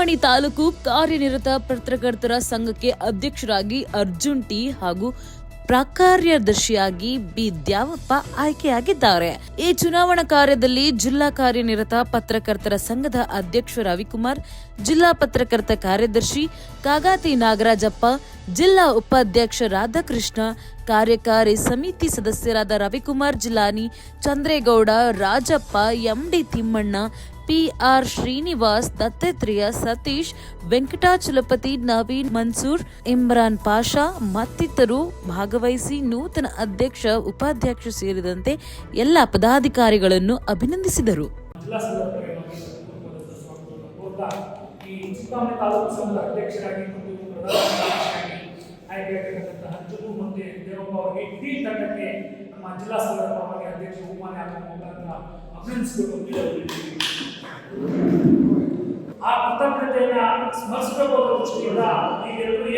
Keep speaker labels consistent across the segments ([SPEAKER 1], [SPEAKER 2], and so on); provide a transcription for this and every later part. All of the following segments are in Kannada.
[SPEAKER 1] ಚಿಂತಾಮಣಿ ತಾಲೂಕು ಕಾರ್ಯನಿರತ ಪತ್ರಕರ್ತರ ಸಂಘಕ್ಕೆ ಅಧ್ಯಕ್ಷರಾಗಿ ಅರ್ಜುನ್ ಟಿ ಹಾಗೂ ಕಾರ್ಯದರ್ಶಿಯಾಗಿ ಬಿ ದ್ಯಾವಪ್ಪ ಆಯ್ಕೆಯಾಗಿದ್ದಾರೆ. ಈ ಚುನಾವಣಾ ಕಾರ್ಯದಲ್ಲಿ ಜಿಲ್ಲಾ ಕಾರ್ಯನಿರತ ಪತ್ರಕರ್ತರ ಸಂಘದ ಅಧ್ಯಕ್ಷ ರವಿಕುಮಾರ್, ಜಿಲ್ಲಾ ಪತ್ರಕರ್ತ ಕಾರ್ಯದರ್ಶಿ ಕಾಗಾತಿ ನಾಗರಾಜಪ್ಪ, ಜಿಲ್ಲಾ ಉಪಾಧ್ಯಕ್ಷ ರಾಧಾಕೃಷ್ಣ, ಕಾರ್ಯಕಾರಿ ಸಮಿತಿ ಸದಸ್ಯರಾದ ರವಿಕುಮಾರ್ ಜಿಲಾನಿ, ಚಂದ್ರೇಗೌಡ, ರಾಜಪ್ಪ, ಎಂಡಿ ತಿಮ್ಮಣ್ಣ, ಪಿಆರ್ ಶ್ರೀನಿವಾಸ್, ದತ್ತಾತ್ರೇಯ, ಸತೀಶ್, ವೆಂಕಟಾಚಲಪತಿ, ನವೀನ್, ಮನ್ಸೂರ್, ಇಮ್ರಾನ್ ಪಾಷಾ ಮತ್ತಿತರರು ಭಾಗವಹಿಸಿ ನೂತನ ಅಧ್ಯಕ್ಷ, ಉಪಾಧ್ಯಕ್ಷ ಸೇರಿದಂತೆ ಎಲ್ಲ ಪದಾಧಿಕಾರಿಗಳನ್ನು ಅಭಿನಂದಿಸಿದರು.
[SPEAKER 2] ಆ ಕೃತಜ್ಞತೆಯನ್ನ ಸ್ಮರಿಸಬೇಕು ದೃಷ್ಟಿಯಿಂದ ನೀವೆಲ್ಲರೂ ಈ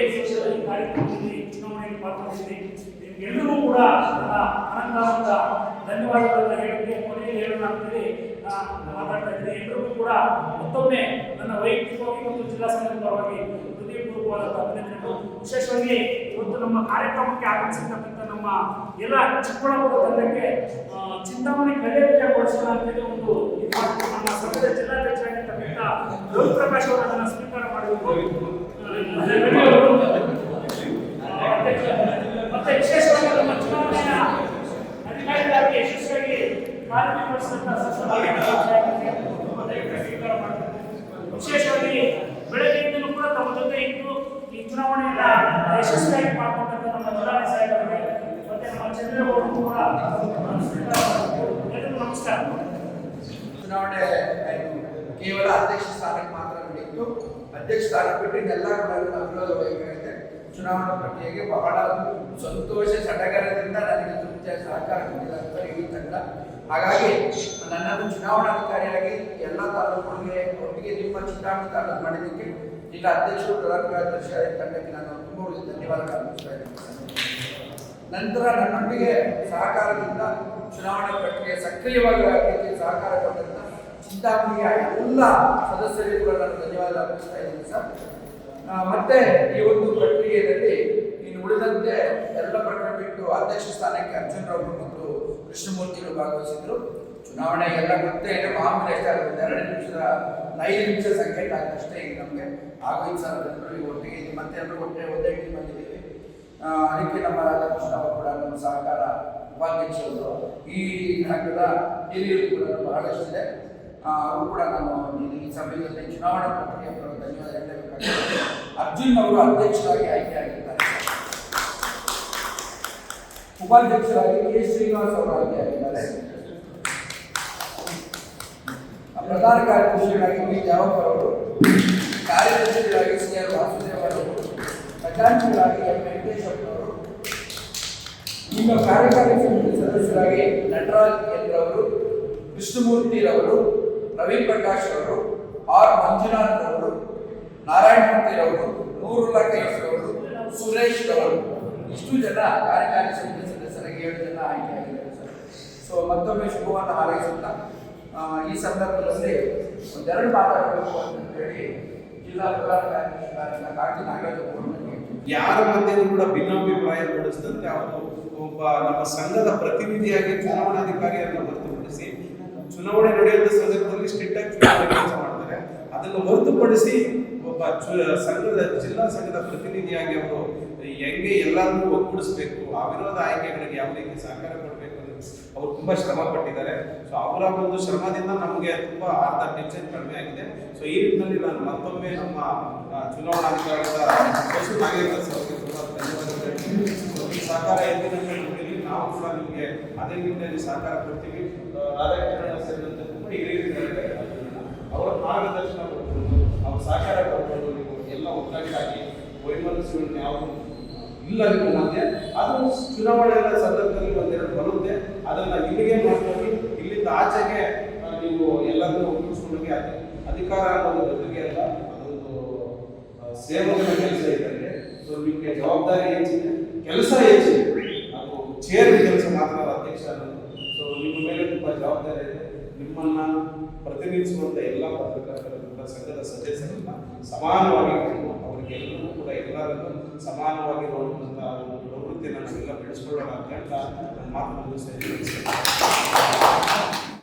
[SPEAKER 2] ಕಾರ್ಯಕ್ರಮದಲ್ಲಿ ಚುನಾವಣೆಯಲ್ಲಿ ಪಾಲ್ಗೊಂಡಿದ್ದೀರಿ. ನಿಮ್ಗೆಲ್ಲರೂ ಕೂಡ ನನ್ನ ಅನಂತ ಧನ್ಯವಾದಗಳನ್ನು ಹೇಳಕ್ಕೆ ಕೊನೆಯಲ್ಲಿ ಹೇಳೋಣ ಅಂತೇಳಿ ಮಾತಾಡ್ತಾ ಇದ್ದೀನಿ. ಎಲ್ಲರಿಗೂ ಕೂಡ ಮತ್ತೊಮ್ಮೆ ನನ್ನ ವೈಯಕ್ತಿಕವಾಗಿ ಮತ್ತು ಜಿಲ್ಲಾ ಸಂಘದ ಪರವಾಗಿ ಹೃದಯಪೂರ್ವಕವಾದ ಅಭಿನಂದನೆಗಳು. ವಿಶೇಷವಾಗಿ ಇವತ್ತು ನಮ್ಮ ಕಾರ್ಯಕ್ರಮಕ್ಕೆ ಆಗಮಿಸಿರ್ತಕ್ಕಂಥ ನಮ್ಮ ಎಲ್ಲ ಚಿಕ್ಕಬಳ್ಳಾಪುರ ತಂಡಕ್ಕೆ ಚಿಂತಾಮಣಿ ಕಲೆಯ ಕೊಡಿಸೋಣ ಅಂತೇಳಿ ಒಂದು ನಮ್ಮ ಸಂಘದ ಜಿಲ್ಲಾಧ್ಯಕ್ಷರಾಗಿರ್ತಕ್ಕಂಥ ರವಿಪ್ರಕಾಶ್ ಅವರು ಅದನ್ನು ಸ್ವೀಕಾರ ಮಾಡಬೇಕು. ಮತ್ತೆ ವಿಶೇಷವಾಗಿ ನಮ್ಮ ಚುನಾವಣೆಯ ಅಧಿಕಾರಿಗಳಾಗಿ ಯಶಸ್ವಿಯಾಗಿ ಕಾರ್ಯನಿರ್ವಹಿಸಿದಂಥ ಸ್ವೀಕಾರ ಮಾಡಬೇಕು. ವಿಶೇಷವಾಗಿ ಬೆಳಗ್ಗೆಯಿಂದಲೂ ಕೂಡ ತಮ್ಮ ಜೊತೆ ಇದ್ದು ಈ ಚುನಾವಣೆಯನ್ನ ಯಶಸ್ವಿಯಾಗಿ ಮಾಡಿಕೊಂಡಂತ ನಮ್ಮ ಜಿಲ್ಲಾಧಿಕಾರಿ ಸಾಹೇಬರಿಗೆ ಮತ್ತೆ ನಮ್ಮ ಚಂದ್ರೇಗೌಡರು ಕೂಡ ಎಲ್ಲರಿಗೂ ನಮಸ್ಕಾರ.
[SPEAKER 3] ಚುನಾವಣೆ ಕೇವಲ ಅಧ್ಯಕ್ಷ ಸ್ಥಾನಕ್ಕೆ ಮಾತ್ರ ನಡೆಯಿತು. ಅಧ್ಯಕ್ಷ ಸ್ಥಾನ ಬಿಟ್ಟು ಎಲ್ಲ ಕೂಡ ಅವಿರೋಧ ವಹಿಸಿದೆ. ಚುನಾವಣಾ ಪ್ರಕ್ರಿಯೆಗೆ ಬಹಳ ಸಂತೋಷ ಸಡಗರದಿಂದ ನನಗೆ ತುಂಬ ಸಹಕಾರ ನೀಡಿದಂಥ ಈ ತಂಡ. ಹಾಗಾಗಿ ನನ್ನನ್ನು ಚುನಾವಣಾಧಿಕಾರಿಯಾಗಿ ಎಲ್ಲ ತಾಲೂಕುಗಳಿಗೆ ಒಟ್ಟಿಗೆ ನಿಮ್ಮ ಚಿಂತಾಮಣಿ ತಾಲೂಕು ಮಾಡಿದ್ದಕ್ಕೆ ಜಿಲ್ಲಾ ಅಧ್ಯಕ್ಷರು, ಪ್ರಧಾನ ಕಾರ್ಯದರ್ಶಿ ತಂಡಕ್ಕೆ ನಾನು ತುಂಬ ಧನ್ಯವಾದಗಳು ಅರ್ಪಿಸ್ತಾ ಇದ್ದೇನೆ. ನಂತರ ನನ್ನೊಂದಿಗೆ ಸಹಕಾರದಿಂದ ಚುನಾವಣಾ ಪ್ರಕ್ರಿಯೆ ಸಕ್ರಿಯವಾಗಿ ಆಗಲಿಕ್ಕೆ ಸಹಕಾರ ಕೊಟ್ಟಂತ ಚಿಂತಾಮಣಿಯ ಎಲ್ಲ ಸದಸ್ಯರಿಗೂ ನಾನು ಧನ್ಯವಾದ ಅರ್ಪಿಸ್ತಾ ಇದ್ದೀನಿ ಸರ್. ಮತ್ತೆ ಈ ಒಂದು ಪ್ರಕ್ರಿಯೆಯಲ್ಲಿ ಇನ್ನು ಉಳಿದಂತೆ ಎಲ್ಲ ಪ್ರಕರಣ ಬಿಟ್ಟು ಅಧ್ಯಕ್ಷ ಸ್ಥಾನಕ್ಕೆ ಅರ್ಜುನ್ ರಾವ್ ಮತ್ತು ಕೃಷ್ಣಮೂರ್ತಿಗಳು ಭಾಗವಹಿಸಿದ್ರು. ಚುನಾವಣೆ ಎಲ್ಲ ಗೊತ್ತೇ ಇದೆ, ಮಾಮೂಲಿ ಅಷ್ಟೇ 5 ನಿಮಿಷ ಸಂಕೇತ ಅಷ್ಟೇ ಈಗ ನಮಗೆ ಆಗೋಯ್ತು ಸರ್. ಒಟ್ಟಿಗೆ ಮತ್ತೆ ಎಲ್ಲರೂ ಒಂದೇ ಟೀಮ್ ಬಂದಿದ್ದೀವಿ. ಅದಕ್ಕೆ ನಮ್ಮ ರಾಧಾಕೃಷ್ಣ ಅವರು ಕೂಡ ನಮ್ಮ ಸಹಕಾರ ಉಪಾಧ್ಯಕ್ಷರು, ಈ ಸಂಘದ ಹಿರಿಯರು ಕೂಡ ಬಹಳಷ್ಟಿದೆ. ಅವರು ಕೂಡ ನಾನು ಈ ಸಭೆಯಲ್ಲಿ ಚುನಾವಣಾ ಪ್ರಕ್ರಿಯೆ ಧನ್ಯವಾದ ಹೇಳಬೇಕಾಗಿದೆ. ಅರ್ಜುನ್ ಅವರು ಅಧ್ಯಕ್ಷರಾಗಿ ಆಯ್ಕೆಯಾಗಿದ್ದಾರೆ. ಉಪಾಧ್ಯಕ್ಷರಾಗಿ ಕೆ ಶ್ರೀನಿವಾಸ್ ಅವರು ಆಯ್ಕೆಯಾಗಿದ್ದಾರೆ. ಪ್ರಧಾನ ಕಾರ್ಯದರ್ಶಿಗಳಾಗಿ ಬಿ ದ್ಯಾವಪ್ಪ ಅವರು, ಕಾರ್ಯದರ್ಶಿಗಳಾಗಿ ಸಿ ಆರ್ ವಾಸುದೇವ್ ಅವರು, ಖಜಾಂಚಿಗಳಾಗಿ ಎಂ ವೆಂಕಟೇಶ್ವರವರು, ನಿಮ್ಮ ಕಾರ್ಯಕಾರಿ ಸಮಿತಿ ಸದಸ್ಯರಾಗಿ ನಟರಾಜ್ ಎಂದ್ರವರು, ಕೃಷ್ಣಮೂರ್ತಿರವರು, ರವಿಪ್ರಕಾಶ್ ಅವರು, ಆರ್ ಮಂಜುನಾಥ್ ಅವರು, ನಾರಾಯಣಮೂರ್ತಿರವರು, ನೂರುಲ್ಲಾ ಕೈಸರವರು, ಸುರೇಶ್ ಅವರು, ಇಷ್ಟು ಜನ ಕಾರ್ಯಕಾರಿ ಸಮಿತಿ ಸದಸ್ಯರಾಗಿ 7 ಜನ ಆಯ್ಕೆಯಾಗಿದ್ದಾರೆ ಸರ್. ಸೊ ಮತ್ತೊಮ್ಮೆ ಶುಭವನ್ನು ಹಾರೈಸುತ್ತಾ ಈ ಸಂದರ್ಭದಲ್ಲಿ ಒಂದೆರಡು ಮಾತಾಡಬೇಕು ಅಂತ ಹೇಳಿ ಜಿಲ್ಲಾ ಪ್ರಧಾನ ಕಾರ್ಯದರ್ಶಿ ಕಾಗಿ ನಾಗರಾಜ್
[SPEAKER 4] ಯಾರ ಮಧ್ಯೆಯೂ ಕೂಡ ಭಿನ್ನಾಭಿಪ್ರಾಯ ಮೂಡಿಸಿದಂತೆ ಅವರು ಒಬ್ಬ ನಮ್ಮ ಸಂಘದ ಪ್ರತಿನಿಧಿಯಾಗಿ ಚುನಾವಣಾಧಿಕಾರಿಯನ್ನು ಹೊರತುಪಡಿಸಿ ಚುನಾವಣೆ ನಡೆಯುವಂಥ ಸಂದರ್ಭದಲ್ಲಿ ಸ್ಟ್ರಿಕ್ಟ್ ಆಗಿ ಚುನಾವಣೆ ಕೆಲಸ ಮಾಡ್ತಾರೆ. ಅದನ್ನು ಹೊರತುಪಡಿಸಿ ಒಬ್ಬ ಸಂಘದ ಜಿಲ್ಲಾ ಸಂಘದ ಪ್ರತಿನಿಧಿಯಾಗಿ ಅವರು ಹೆಂಗೆ ಎಲ್ಲರನ್ನೂ ಒಗ್ಗೂಡಿಸಬೇಕು, ಅವಿರೋಧ ಆಯ್ಕೆಗಳಿಗೆ ಯಾವ ರೀತಿ ಸಹಕಾರ ಕೊಡಬೇಕು ಅವರು ತುಂಬಾ ಶ್ರಮ ಪಟ್ಟಿದ್ದಾರೆ. ಸೊ ಅವರ ಒಂದು ಶ್ರಮದಿಂದ ನಮಗೆ ತುಂಬಾ ಟೆನ್ಷನ್ ಕಡಿಮೆ ಆಗಿದೆ. ಸೊ ಈ ನಿಟ್ಟಿನಲ್ಲಿ ನಾನು ಮತ್ತೊಮ್ಮೆ ನಮ್ಮ ಚುನಾವಣಾಧಿಕಾರಿಗಳ ತುಂಬಾ ಧನ್ಯವಾದಗಳು. ಈ ಸಹಕಾರ ಎಂದಿನಲ್ಲಿ ನಾವು ಕೂಡ ನಿಮಗೆ ಅದೇ ನಿಟ್ಟಿನಲ್ಲಿ ಸಹಕಾರ ಕೊಡ್ತೀವಿ. ರಾಧಾಕೃಷ್ಣ ಸೇರಿದಂತೆ ತುಂಬ ಹಿರಿಯರಿದ್ದಾರೆ, ಅವರ ಮಾರ್ಗದರ್ಶನ ಕೊಡ್ಬೋದು, ಅವ್ರ ಸಹಕಾರ ಕೊಡ್ಬೋದು. ನೀವು ಎಲ್ಲ ಒಗ್ಗಟ್ಟಾಗಿ ವೈಮನಸ್ಸುಗಳನ್ನ ಯಾವುದು ಇಲ್ಲ ನಿಮ್ಮ ಮಧ್ಯೆ ಅದು ಚುನಾವಣೆಯ ಸಂದರ್ಭದಲ್ಲಿ ಒಂದೆರಡು ಬರುತ್ತೆ. ಅದನ್ನು ಇಲ್ಲಿಗೆ ಮಾಡ್ಕೊಂಡು ಇಲ್ಲಿಂದ ಆಚೆಗೆ ನೀವು ಎಲ್ಲರನ್ನೂ ಒಪ್ಪಿಸ್ಕೊಂಡೋಗಿ ಅಧಿಕಾರ ಅನ್ನೋದು ಜೊತೆಗೆ ಅಲ್ಲ, ಅದೊಂದು ಸೇವಕರ ಕೆಲಸ ಇದ್ದಂಗೆ. ಸೊ ನಿಮಗೆ ಜವಾಬ್ದಾರಿ ಹೆಚ್ಚಿದೆ, ಕೆಲಸ ಹೆಚ್ಚಿದೆ. ಅದು ಚೇರ್ ಕೆಲಸ ಮಾತ್ರ ಅಧ್ಯಕ್ಷ ಅನ್ನೋದು. ಸೊ ನಿಮ್ಮ ಮೇಲೆ ತುಂಬ ಜವಾಬ್ದಾರಿ ಇದೆ. ನಿಮ್ಮನ್ನ ಪ್ರತಿನಿಧಿಸುವಂಥ ಎಲ್ಲ ಪತ್ರಕರ್ತರು ಮಾಡಿರ್ತಕ್ಕಂಥ ಸಂಘದ ಸದಸ್ಯರನ್ನ ಸಮಾನವಾಗಿ ಕಂಡು ಅವರಿಗೆಲ್ಲರೂ ಕೂಡ ಎಲ್ಲರನ್ನೂ ಸಮಾನವಾಗಿ ನೋಡುವಂಥ ಒಂದು ಪ್ರವೃತ್ತಿಯನ್ನು ನಾವೆಲ್ಲ ಬೆಳೆಸ್ಕೊಳ್ಳೋಣ ಅಂತ ನನ್ನ ಮಾತು ಮುಗಿಸ್ತಾ ಇದ್ದೀನಿ.